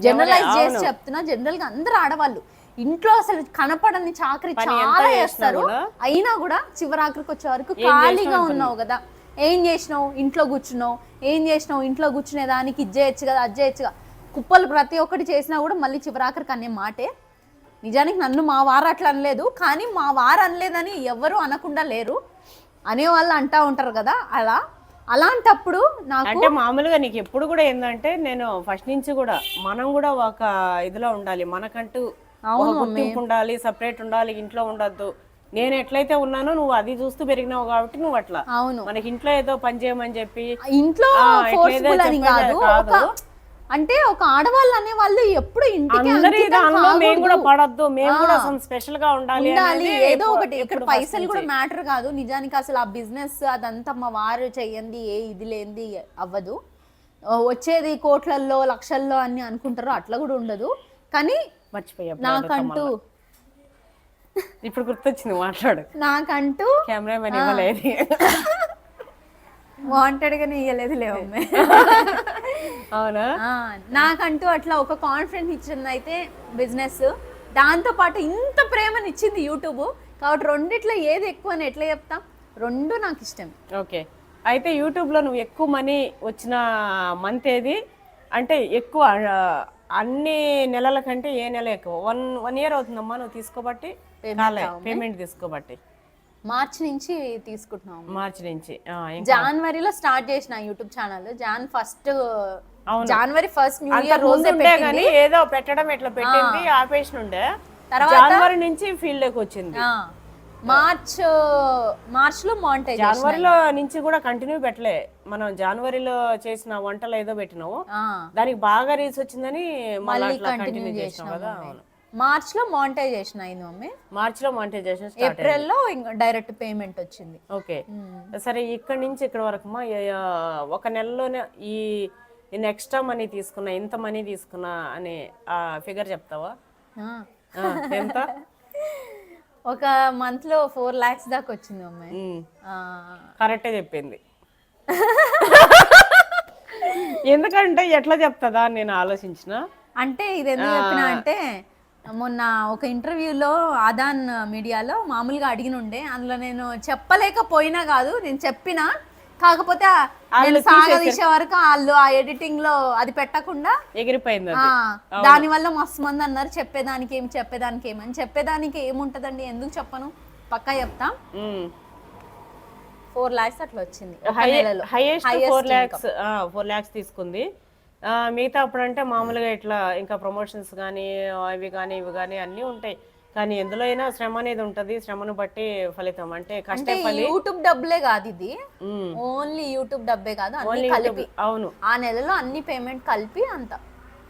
జనరలైజ్ చేసి చెప్తున్నా. జనరల్గా అందరు ఆడవాళ్ళు ఇంట్లో అసలు కనపడని చాకరీ చాలా చేస్తారు, అయినా కూడా చివరాఖరికి వచ్చే వరకు ఖాళీగా ఉన్నావు కదా, ఏం చేసినావు ఇంట్లో కూర్చున్నావు, ఏం చేసినావు ఇంట్లో కూర్చునే దానికి ఇది చేయొచ్చు కదా, అది చేయొచ్చు కదా, కుప్పలు ప్రతి ఒక్కటి చేసినా కూడా మళ్ళీ చివరాఖరికి అనే మాటే. నిజానికి నన్ను మా వారు అట్లా అనలేదు, కానీ మా వారు అనలేదని ఎవరు అనకుండా లేరు, అనేవాళ్ళు అంటా ఉంటారు కదా. అలాంటప్పుడు నాకు అంటే మామూలుగా నీకు ఎప్పుడు కూడా ఏంటంటే, నేను ఫస్ట్ నుంచి కూడా మనం కూడా ఒక ఇదిలో ఉండాలి, మనకంటూ ఒక గుర్తింపు ఉండాలి, సపరేట్ ఉండాలి, ఇంట్లో ఉండద్దు. నేను ఎట్లయితే ఉన్నానో నువ్వు అది చూస్తూ పెరిగినావు కాబట్టి నువ్వు అట్లా. అవును, మనకి ఇంట్లో ఏదో పని చేయమని చెప్పి ఇంట్లో అంటే ఒక ఆడవాళ్ళు అనే వాళ్ళు ఎప్పుడు ఇంటికి మేము కూడా పడద్దు, మేము కూడా స్పెషల్ గా ఉండాలి, ఏదో ఒకటి. ఇక్కడ పైసలు కూడా మ్యాటర్ కాదు నిజానికి. అసలు ఆ బిజినెస్ అదంతా మా వారు చెయ్యండి, ఏ ఇది లేనిది అవ్వదు. వచ్చేది కోట్లల్లో లక్షల్లో అని అనుకుంటారు, అట్లా కూడా ఉండదు. కానీ మర్చిపోయా నాకంటూ ఇప్పుడు గుర్తొచ్చింది, మాట్లాడు. నాకంటూ కెమెరామెన్ ఇవ్వలేదు, వాంటెడ్ గానే ఇయ్యలేదు లేవమ్మే. అవునా? నాకంటూ అట్లా ఒక కాన్ఫిడెన్స్ ఇచ్చింది అయితే బిజినెస్, దాంతో పాటు ఇంత ప్రేమని ఇచ్చింది యూట్యూబ్. కాబట్టి రెండిట్లో ఏది ఎక్కువ అని ఎట్లా చెప్తాం, రెండు నాకు ఇష్టం. ఓకే, అయితే యూట్యూబ్లో నువ్వు ఎక్కువ మనీ వచ్చిన మంత్ ఏది? అంటే ఎక్కువ అన్ని నెలల కంటే ఏ నెల ఎక్కువ? వన్ ఇయర్ అవుతుందమ్మా నువ్వు తీసుకోబట్టి, పేమెంట్ తీసుకోబట్టి. మార్చి నుంచి తీసుకుంటున్నాం. మార్చి నుంచి జనవరిలో స్టార్ట్ చేసిన యూట్యూబ్ ఛానల్. జనవరి ఫస్ట్ న్యూ ఇయర్ రోజే కానీ ఏదో పెట్టడం ఎట్లా పెట్టింది, ఆపేషన్ ఉండే. జనవరి నుంచి ఫీల్డ్ లోకి వచ్చింది. మార్చ్ లో మానిటైజ్. జనవరిలో నుంచి కూడా కంటిన్యూ పెట్టలే. మనం జనవరిలో చేసిన వంటలు ఏదో పెట్టినావు, దానికి బాగా రీచ్ వచ్చిందని మళ్ళీ కంటిన్యూ చేసినావు కదా. మార్చ్ లో మానిటైజేషన్ అయింది మమ్మీ. మార్చ్ లో మానిటైజేషన్, ఏప్రిల్ లో డైరెక్ట్ పేమెంట్ వచ్చింది. ఓకే, సరే. ఇక్కడ నుంచి ఇక్కడ వరకు ఒక నెలలోనే ఈ ఎక్స్ట్రా మనీ తీసుకున్నా, ఇంత మనీ తీసుకున్నా అని ఆ ఫిగర్ చెప్తావా? ఎంత? ఒక మంత్ లో 4 lakhs దాకా వచ్చింది మమ్మీ. కరెక్టే చెప్పింది. ఎందుకంటే ఎట్లా చెప్తుందా అని నేను ఆలోచించిన. అంటే ఇది ఎందుకు చెప్పినా అంటే, మొన్న ఒక ఇంటర్వ్యూలో ఆదాన్ మీడియాలో మామూలుగా అడిగిన ఉండే, అందులో నేను చెప్పలేకపోయినా కాదు, నేను చెప్పినా, కాకపోతే సాగదీసే వరకు వాళ్ళు ఆ ఎడిటింగ్ లో అది పెట్టకుండా ఎగిరిపోయింది. దాని వల్ల మస్తు మంది అన్నారు చెప్పేదానికి ఏమని. చెప్పేదానికి ఏముంటదండి, ఎందుకు చెప్పను, పక్కా చెప్తా. 4 lakhs అట్లా వచ్చింది. హైయెస్ట్ 4 lakhs తీసుకుంది. మిగతా అప్పుడంటే మామూలుగా ఇట్లా ఇంకా ప్రమోషన్స్ కానీ ఇవి కానీ అన్నీ ఉంటాయి. కానీ ఎందులో అయినా శ్రమ అనేది ఉంటది, శ్రమను బట్టి ఫలితం. అంటే యూట్యూబ్ డబ్బులే కాదు ఇది, ఓన్లీ యూట్యూబ్ డబ్బే కాదు, అన్ని కలిపి. అవును, ఆ నెలలో అన్ని పేమెంట్ కలిపి అంత.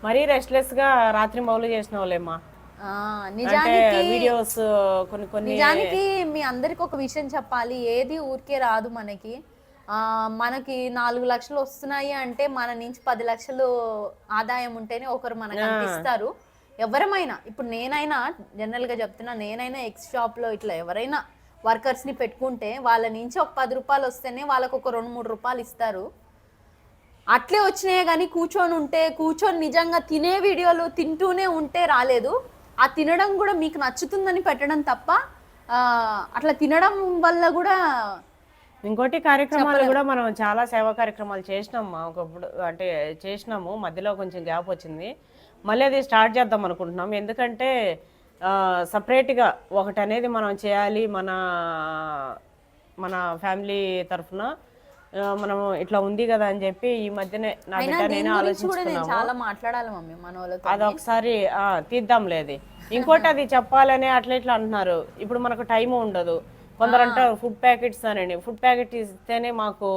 మరీ రెస్ట్లెస్ గా రాత్రి మౌలు చేసిన వాళ్ళేమ్మా. నిజానికి వీడియోస్ కొన్ని నిజానికి మీ అందరికి ఒక విషయం చెప్పాలి, ఏది ఊరికే రాదు మనకి. మనకి 4 లక్షలు వస్తున్నాయి అంటే మన నుంచి 10 లక్షలు ఆదాయం ఉంటేనే ఒకరు మనకు అనిపిస్తారు. ఎవరమైనా, ఇప్పుడు నేనైనా జనరల్ గా చెప్తున్నా, నేనైనా ఎక్స్ షాప్ లో ఇట్లా ఎవరైనా వర్కర్స్ ని పెట్టుకుంటే వాళ్ళ నుంచి ఒక 10 రూపాయలు వస్తేనే వాళ్ళకు ఒక 2-3 రూపాయలు ఇస్తారు. అట్లే వచ్చినాయే కానీ కూర్చొని నిజంగా తినే వీడియోలు తింటూనే ఉంటే రాలేదు. ఆ తినడం కూడా మీకు నచ్చుతుందని పెట్టడం తప్ప అట్లా తినడం వల్ల కూడా. ఇంకోటి కార్యక్రమాలు కూడా మనం చాలా సేవా కార్యక్రమాలు చేసినాం ఒకప్పుడు, అంటే చేసినాము, మధ్యలో కొంచెం గ్యాప్ వచ్చింది. మళ్ళీ అది స్టార్ట్ చేద్దాం అనుకుంటున్నాం. ఎందుకంటే సపరేట్గా ఒకటి అనేది మనం చేయాలి మన ఫ్యామిలీ తరఫున మనం ఇట్లా ఉంది కదా అని చెప్పి ఈ మధ్యనే నా బిడ్డ నేనే ఆలోచించుకున్నాము. చాలా మాట్లాడాలి మమ్మీ మన వాళ్ళతో. అది ఒకసారి తీద్దాం లేదు. ఇంకోటి అది చెప్పాలని అట్లా ఇట్లా అంటున్నారు. ఇప్పుడు మనకు టైం ఉండదు. కొందరు అంటారు ఫుడ్ ప్యాకెట్స్ అని. ఫుడ్ ప్యాకెట్ ఇస్తేనే మాకు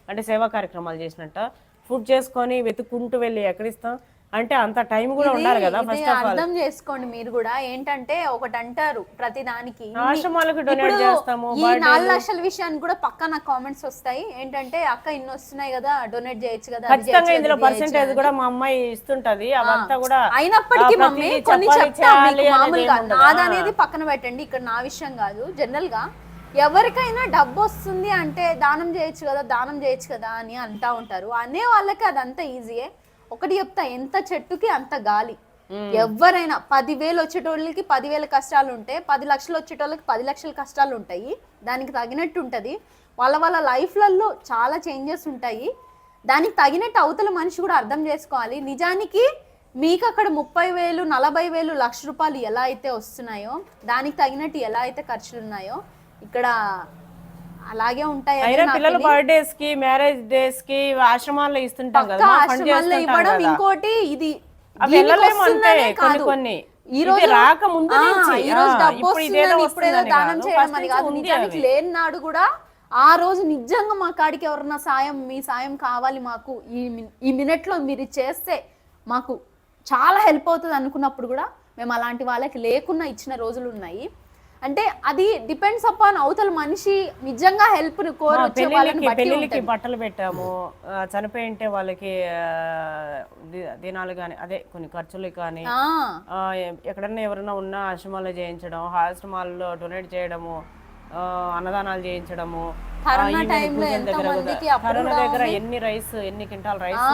అంటే సేవా కార్యక్రమాలు చేసినట్ట. ఫుడ్ చేసుకొని వెతుక్కుంటూ వెళ్ళి ఎక్కడిస్తాం అంటే అంత టైం కూడా ఉండాలి కదా. ఫస్ట్ ఆఫ్ ఆల్ అర్థం చేసుకోండి మీరు కూడా. ఏంటంటే ఒకటి అంటారు ప్రతి దానికి ఆశ్రమాలకు డొనేట్ చేస్తాము. ఈ 4 లక్షల విషయానికి కూడా పక్క నాకు కామెంట్స్ వస్తాయి. ఏంటంటే అక్క ఇన్ని వస్తున్నాయి కదా డొనేట్ చేయొచ్చు కదా. ఖచ్చితంగా ఇందులో పర్సెంటేజ్ కూడా మా అమ్మాయి ఇస్తుంటది. అవంతా కూడా అయినప్పటికీ మమ్మీ కొన్ని చెప్తా మామూలుగా నాదనేది పక్కన పెట్టండి. ఇక్కడ నా విషయం కాదు. జనరల్ గా ఎవరికైనా డబ్బు వస్తుంది అంటే దానం చేయొచ్చు కదా అని అంటా ఉంటారు. అనే వాళ్ళకి అదంతా ఈజీయే. ఒకటి చెప్తా, ఎంత చెట్టుకి అంత గాలి. ఎవరైనా 10,000 వచ్చేటోళ్ళకి 10,000 కష్టాలు ఉంటాయి, 10 లక్షలు వచ్చేటోళ్ళకి 10 లక్షల కష్టాలు ఉంటాయి. దానికి తగినట్టు ఉంటుంది. వాళ్ళ లైఫ్లలో చాలా చేంజెస్ ఉంటాయి. దానికి తగినట్టు అవతల మనిషి కూడా అర్థం చేసుకోవాలి. నిజానికి మీకు అక్కడ 30,000 40,000 లక్ష రూపాయలు ఎలా అయితే వస్తున్నాయో దానికి తగినట్టు ఎలా అయితే ఖర్చులు ఉన్నాయో ఇక్కడ అలాగే ఉంటాయి. పిల్లల బర్త్డేస్ కి మ్యారేజ్ డేస్ కి ఆశ్రమాల్లో ఇస్తుంటాం కదా, ఆశ్రమాల్లో ఇవ్వడం. ఇంకోటి ఇది కొన్ని ఈ రోజు రాక ముందు డబ్బు ఇప్పుడేదో దానం చేయడం అని కాదు. నిజానికి లేని నాడు కూడా ఆ రోజు నిజంగా మా కాడికి ఎవరన్నా మీ సాయం కావాలి మాకు ఈ మినిట్ లో మీరు చేస్తే మాకు చాలా హెల్ప్ అవుతుంది అనుకున్నప్పుడు కూడా మేము అలాంటి వాళ్ళకి లేకున్నా ఇచ్చిన రోజులు ఉన్నాయి. అంటే అది డిపెండ్స్ అపాన్ అవతల మనిషి నిజంగా హెల్ప్ పెళ్లికి బట్టలు పెట్టాము. చనిపోయింటే వాళ్ళకి దినాలు కానీ అదే కొన్ని ఖర్చులు కానీ ఎక్కడన్నా ఎవరైనా ఉన్నా ఆశ్రమాల్లో చేయించడం, ఆశ్రమాల్లో డొనేట్ చేయడము, అన్నదానాలు చేయించడము. కరోనా టైంలో ఎంత మందికి దగ్గర ఎన్ని క్వింటాల్ రైస్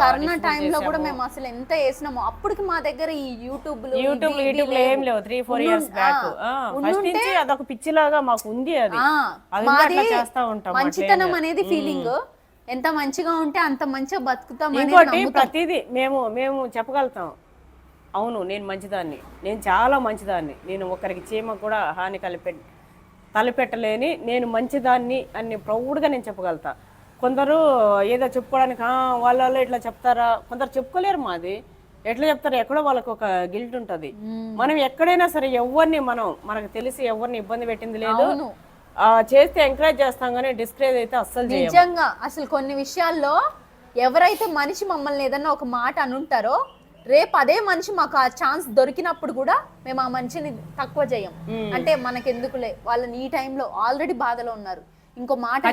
కరోనా టైంలో కూడా మేము అసలు ఎంత వేసినాము. అప్పటికి మా దగ్గర ఈ యూట్యూబ్ ఏం లేవు. 3-4 years బ్యాక్ ఫస్ట్ నుంచి అదొక పిచ్చిలాగా మాకు ఉంది. అది చేస్తా ఉంటాం. మంచితనం అనేది ఫీలింగ్. ఎంత మంచిగా ఉంటే అంత మంచిగా బతుకుతాం. ఇంకోటి ప్రతిదీ మేము చెప్పగలుగుతాం. అవును నేను మంచిదాన్ని, నేను చాలా మంచిదాన్ని, నేను ఒకరికి చీమ కూడా హాని తలపెట్టలేని నేను మంచిదాన్ని అని ప్రౌడ్గా నేను చెప్పగలుగుతా. కొందరు ఏదో చెప్పుకోవడానికి వాళ్ళు ఇట్లా చెప్తారా, కొందరు చెప్పుకోలేరు. మాది ఎట్లా చెప్తారు, ఎక్కడో వాళ్ళకి ఒక గిల్ట్ ఉంటుంది. మనం ఎక్కడైనా సరే ఎవరిని మనకు తెలిసి ఎవరిని ఇబ్బంది పెట్టింది లేదు. చేస్తే ఎంకరేజ్ చేస్తాం కానీ డిస్కరేజ్ అయితే అస్సలు చేయం. నిజంగా అసలు కొన్ని విషయాల్లో ఎవరైతే మనిషి మమ్మల్ని ఏదన్నా ఒక మాట అనుంటారో రేపు అదే మనిషి మాకు ఆ ఛాన్స్ దొరికినప్పుడు కూడా మేము ఆ మనిషిని తక్కువ చేయం. అంటే మనకెందుకులే, వాళ్ళని ఈ టైంలో ఆల్రెడీ బాధలో ఉన్నారు, ఇంకో మాట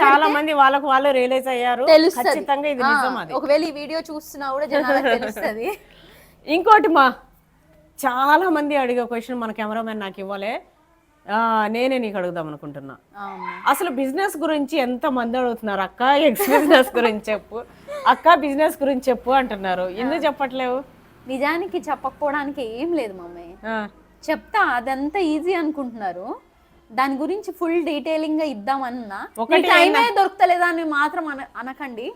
చాలా మంది వాళ్ళు రియలైజ్ అయ్యారు. తెలుస్తుంది. ఒకవేళ ఈ వీడియో చూస్తున్నా కూడా జనాలకు తెలుస్తుంది. ఇంకోటి చాలా మంది అడిగే క్వశ్చన్ మన కెమెరామెన్ నాకు ఇవ్వలే, నేనే నీకు అడుగుదాం అనుకుంటున్నా. అసలు బిజినెస్ గురించి ఎంత మంది అడుగుతున్నారు, అక్క బిజినెస్ గురించి చెప్పు, అక్క బిజినెస్ గురించి చెప్పు అంటున్నారు. ఎందుకు చెప్పట్లేవు? నిజానికి చెప్పకపోవడానికి ఏం లేదు మమ్మీ, చెప్తా. అదంతా ఈజీ అనుకుంటున్నారు. దాని గురించి ఫుల్ డీటెయిలింగ్ గా ఇద్దామన్నా టైమే దొరకలేదా అని మాత్రం అనకండి.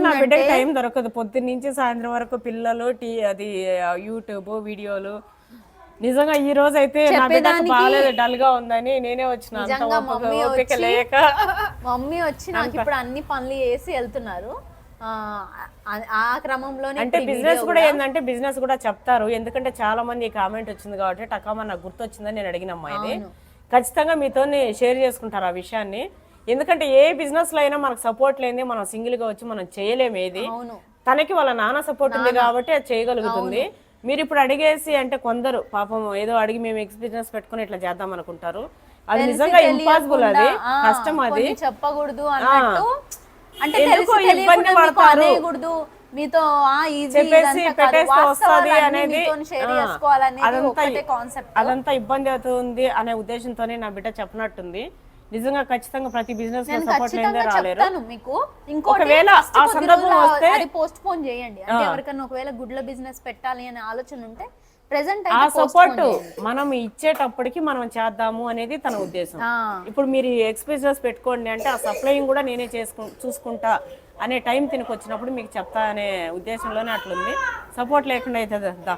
నా బిడ్డకి టైం దొరకదు. పొద్దున్న నుంచి సాయంత్రం వరకు పిల్లలు, అది యూట్యూబ్ వీడియోలు. నిజంగా ఈ రోజు అయితే నా బిడ్డకు బాగాలేదు, డల్ గా ఉందని నేనే వచ్చిన. మమ్మీ వచ్చి నాకు ఇప్పుడు అన్ని పనులు చేసి వెళ్తున్నారు. ఆ క్రమంలోనే అంటే బిజినెస్ కూడా ఏంటంటే బిజినెస్ కూడా చెప్తారు. ఎందుకంటే చాలా మంది కామెంట్ వచ్చింది కాబట్టి టకామా నాకు గుర్తొచ్చిందని నేను అడిగిన అమ్మా. ఇది ఖచ్చితంగా మీతో షేర్ చేసుకుంటారు ఆ విషయాన్ని. ఎందుకంటే ఏ బిజినెస్ లో అయినా మనకు సపోర్ట్ లేని మనం సింగిల్ గా వచ్చి మనం చేయలేము. ఏది తనకి వాళ్ళ నాన్న సపోర్ట్ ఉంది కాబట్టి అది చేయగలుగుతుంది. మీరు ఇప్పుడు అడిగేసి అంటే కొందరు పాపం ఏదో అడిగి మేము బిజినెస్ పెట్టుకుని ఇట్లా చేద్దాం అనుకుంటారు. అది నిజంగా ఇంపాసిబుల్, అది కష్టం, అది చెప్పకూడదు అన్నట్టు. అంటే ఇబ్బంది పడతారు మీతో చెప్పేసి పెట్టేస్తే వస్తుంది అనేది, అదంతా ఇబ్బంది అవుతుంది అనే ఉద్దేశంతోనే నా బిడ్డ చెప్పినట్టుంది. నిజంగా ఖచ్చితంగా ప్రతి బిజినెస్ లో సపోర్ట్ లేదే రాలేరు. మీకు ఒకవేళ ఆ సందర్భం వస్తే పోస్ట్ పోన్ చేయండి. అంటే ఎవరికైనా ఒకవేళ గుడ్ల బిజినెస్ పెట్టాలి అనే ఆలోచన ఉంటే ప్రెజెంట్ ఆ సపోర్ట్ మనం ఇచ్చేటప్పటికి మనం చేద్దాము అనేది తన ఉద్దేశం. ఇప్పుడు మీరు బిజినెస్ పెట్టుకోండి అంటే ఆ సప్లైయింగ్ కూడా నేనే చూసుకుంటా అనే టైం తినకు వచ్చినప్పుడు మీకు చెప్తా అనే ఉద్దేశంలోనే అట్లుంది. సపోర్ట్ లేకుండా అవుతుంది దా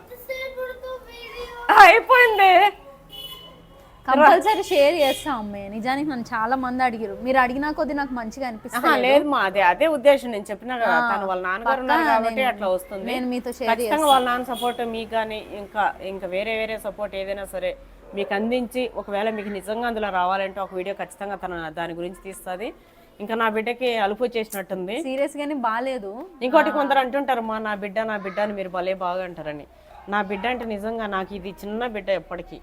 అయిపోయింది. కంపల్సరీ షేర్ చేస్తా అమ్మాయి. నిజానికి నన్ను చాలా మంది అడిగారు, మీరు అడిగినా కొద్ది నాకు మంచిగా అనిపిస్తుంది. లేదు మా అదే ఉద్దేశం, నేను చెప్పినా కదా తను వాళ్ళ నాన్నగారు ఉన్నారు కాబట్టి అట్లా వస్తుంది. నేను మీతో షేర్ ఖచ్చితంగా వాళ్ళ నాన్న సపోర్ట్ మీకు కానీ ఇంకా వేరే సపోర్ట్ ఏదైనా సరే మీకు అందించి, ఒకవేళ మీకు నిజంగా అందులో రావాలంటే ఒక వీడియో ఖచ్చితంగా తన దాని గురించి తీస్తుంది. ఇంకా నా బిడ్డకి అలుపు చేసినట్టుంది. సీరియస్ గానే బాగాలేదు. ఇంకోటి కొందరు అంటుంటారు మా నా బిడ్డ అని మీరు భలే బాగా అంటారని. నా బిడ్డ అంటే నిజంగా నాకు ఇది చిన్న బిడ్డ ఎప్పటికీ.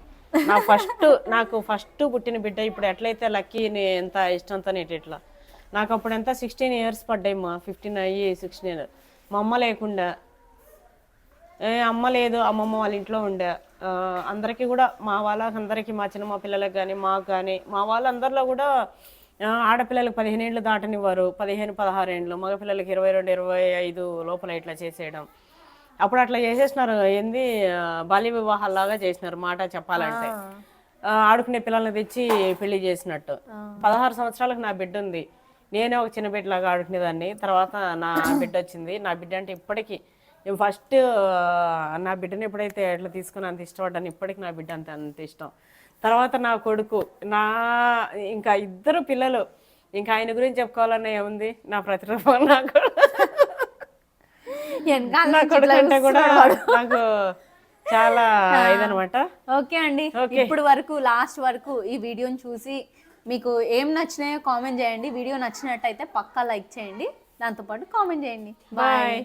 నాకు ఫస్ట్ పుట్టిన బిడ్డ ఇప్పుడు ఎట్లయితే లక్కీని ఎంత ఇష్టంతో ఇట్లా నాకు అప్పుడు ఎంత 16 years పడ్డాయి మా, 15 అయ్యి 16. మా అమ్మ లేకుండా, అమ్మ లేదు, అమ్మమ్మ వాళ్ళ ఇంట్లో ఉండే. అందరికీ కూడా మా వాళ్ళందరికీ, మా చిన్న మా పిల్లలకు కానీ మాకు కానీ, మా వాళ్ళందరిలో కూడా ఆడపిల్లలకు 15 ఏళ్ళు దాటనివ్వరు, 15-16 ఏళ్ళు, మగపిల్లలకి 22-25 లోపల ఇట్లా చేసేయడం. అప్పుడు అట్లా చేసేసినారు, ఏంది బాల్య వివాహాల్లాగా చేసినారు మాట చెప్పాలంటే. ఆడుకునే పిల్లల్ని తెచ్చి పెళ్లి చేసినట్టు. 16 సంవత్సరాలకు నా బిడ్డ ఉంది, నేనే ఒక చిన్న బిడ్డలాగా ఆడుకునేదాన్ని. తర్వాత నా బిడ్డ వచ్చింది. నా బిడ్డ అంటే ఇప్పటికీ నేను ఫస్ట్ నా బిడ్డని ఎప్పుడైతే ఎట్లా తీసుకుని అంత ఇష్టపడ్డాను, ఇప్పటికి నా బిడ్డ అంత ఇష్టం. తర్వాత నా కొడుకు, ఇంకా 2 పిల్లలు. ఇంకా ఆయన గురించి చెప్పుకోవాలన్నా ఏముంది, నా ప్రతిరూపం. నా కొడుకు అంటే కూడా నాకు చాలా ఇదనమాట. ఓకే అండి, ఇప్పుడు వరకు లాస్ట్ వరకు ఈ వీడియోని చూసి మీకు ఏం నచ్చినాయో కామెంట్ చేయండి. వీడియో నచ్చినట్టయితే పక్కా లైక్ చేయండి, దాంతోపాటు కామెంట్ చేయండి. బాయ్.